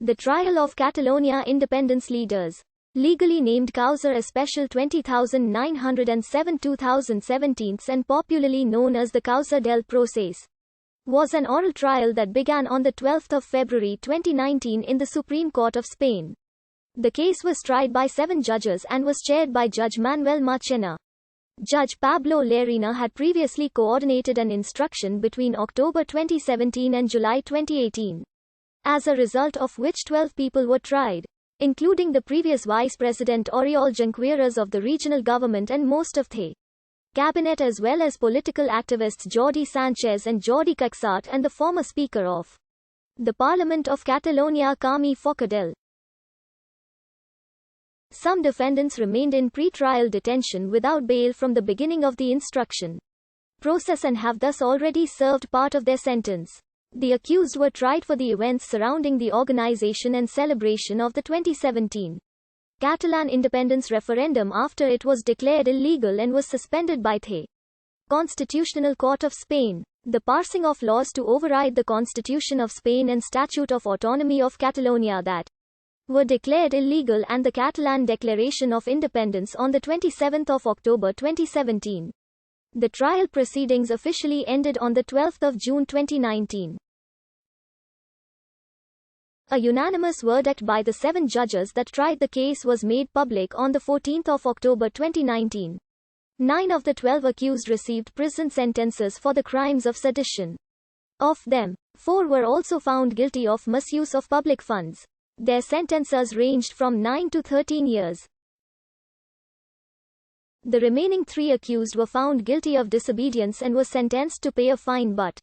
The trial of Catalonia independence leaders, legally named Causa Especial 20907-2017 and popularly known as the Causa del Procés, was an oral trial that began on 12 February 2019 in the Supreme Court of Spain. The case was tried by 7 judges and was chaired by Judge Manuel Marchena. Judge Pablo Lerena had previously coordinated an instruction between October 2017 and July 2018, as a result of which 12 people were tried, including the previous Vice President Oriol Junqueras of the regional government and most of the cabinet, as well as political activists Jordi Sánchez and Jordi Cuixart and the former Speaker of the Parliament of Catalonia Carme Forcadell. Some defendants remained in pre-trial detention without bail from the beginning of the instruction process and have thus already served part of their sentence. The accused were tried for the events surrounding the organization and celebration of the 2017 Catalan independence referendum after it was declared illegal and was suspended by the Constitutional Court of Spain. The passing of laws to override the Constitution of Spain and Statute of Autonomy of Catalonia that were declared illegal, and the Catalan Declaration of Independence on 27 October 2017. The trial proceedings officially ended on 12 June 2019. A unanimous verdict by the 7 judges that tried the case was made public on 14 October 2019. 9 of the 12 accused received prison sentences for the crimes of sedition. Of them, 4 were also found guilty of misuse of public funds. Their sentences ranged from 9 to 13 years. The remaining 3 accused were found guilty of disobedience and were sentenced to pay a fine but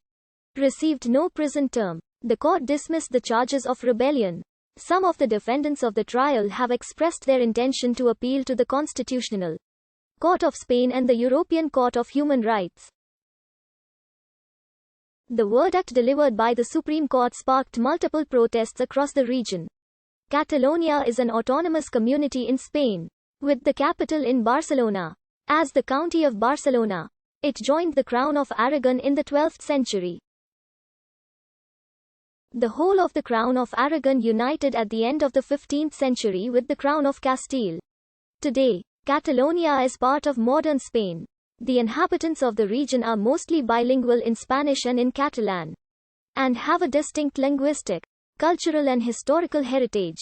received no prison term. The court dismissed the charges of rebellion. Some of the defendants of the trial have expressed their intention to appeal to the Constitutional Court of Spain and the European Court of Human Rights. The verdict delivered by the Supreme Court sparked multiple protests across the region. Catalonia is an autonomous community in Spain, with the capital in Barcelona. As the County of Barcelona, it joined the Crown of Aragon in the 12th century. The whole of the Crown of Aragon united at the end of the 15th century with the Crown of Castile. Today, Catalonia is part of modern Spain. The inhabitants of the region are mostly bilingual in Spanish and in Catalan, and have a distinct linguistic, cultural and historical heritage.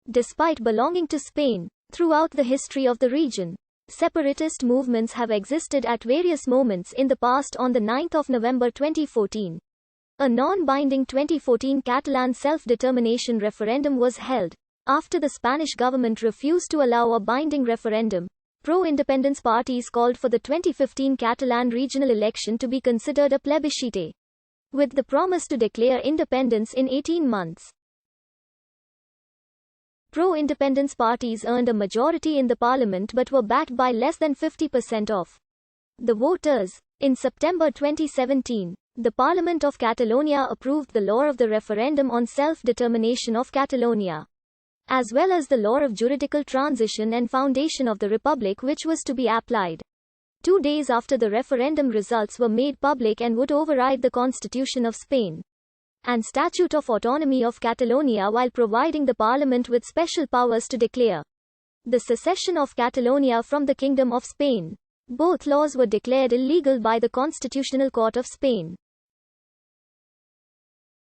Despite belonging to Spain, throughout the history of the region, separatist movements have existed at various moments in the past. On 9 November 2014, a non-binding 2014 Catalan self-determination referendum was held. After the Spanish government refused to allow a binding referendum, pro-independence parties called for the 2015 Catalan regional election to be considered a plebiscite, with the promise to declare independence in 18 months. Pro-independence parties earned a majority in the parliament but were backed by less than 50% of the voters. In September 2017, the Parliament of Catalonia approved the law of the referendum on self-determination of Catalonia, as well as the law of juridical transition and foundation of the Republic, which was to be applied 2 days after the referendum results were made public and would override the Constitution of Spain and Statute of Autonomy of Catalonia while providing the Parliament with special powers to declare the secession of Catalonia from the Kingdom of Spain. Both laws were declared illegal by the Constitutional Court of Spain.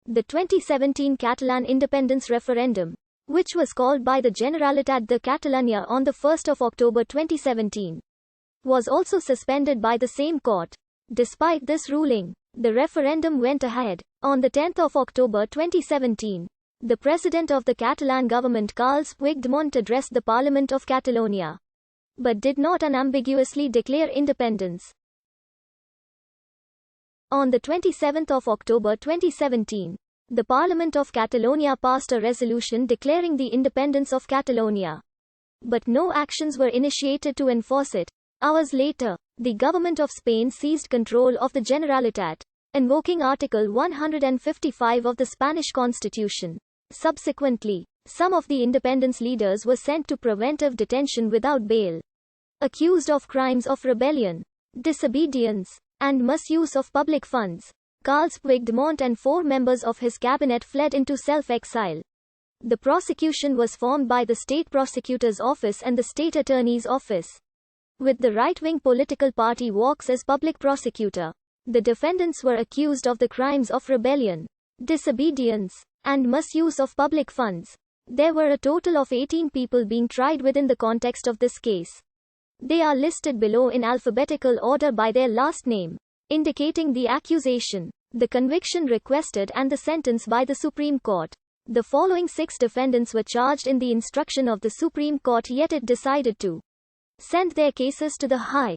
The 2017 Catalan independence referendum, which was called by the Generalitat de Catalunya on 1 October 2017, was also suspended by the same court. Despite this ruling, the referendum went ahead. On 10 October 2017, the president of the Catalan government, Carles Puigdemont, addressed the Parliament of Catalonia, but did not unambiguously declare independence. On 27 October 2017, the Parliament of Catalonia passed a resolution declaring the independence of Catalonia, but no actions were initiated to enforce it. Hours later, the government of Spain seized control of the Generalitat, invoking Article 155 of the Spanish Constitution. Subsequently, some of the independence leaders were sent to preventive detention without bail, accused of crimes of rebellion, disobedience, and misuse of public funds. Carles Puigdemont and 4 members of his cabinet fled into self-exile. The prosecution was formed by the State Prosecutor's Office and the State Attorney's Office, with the right-wing political party Vox as public prosecutor. The defendants were accused of the crimes of rebellion, disobedience, and misuse of public funds. There were a total of 18 people being tried within the context of this case. They are listed below in alphabetical order by their last name, indicating the accusation, the conviction requested and the sentence by the Supreme Court. The following 6 defendants were charged in the instruction of the Supreme Court, yet it decided to send their cases to the High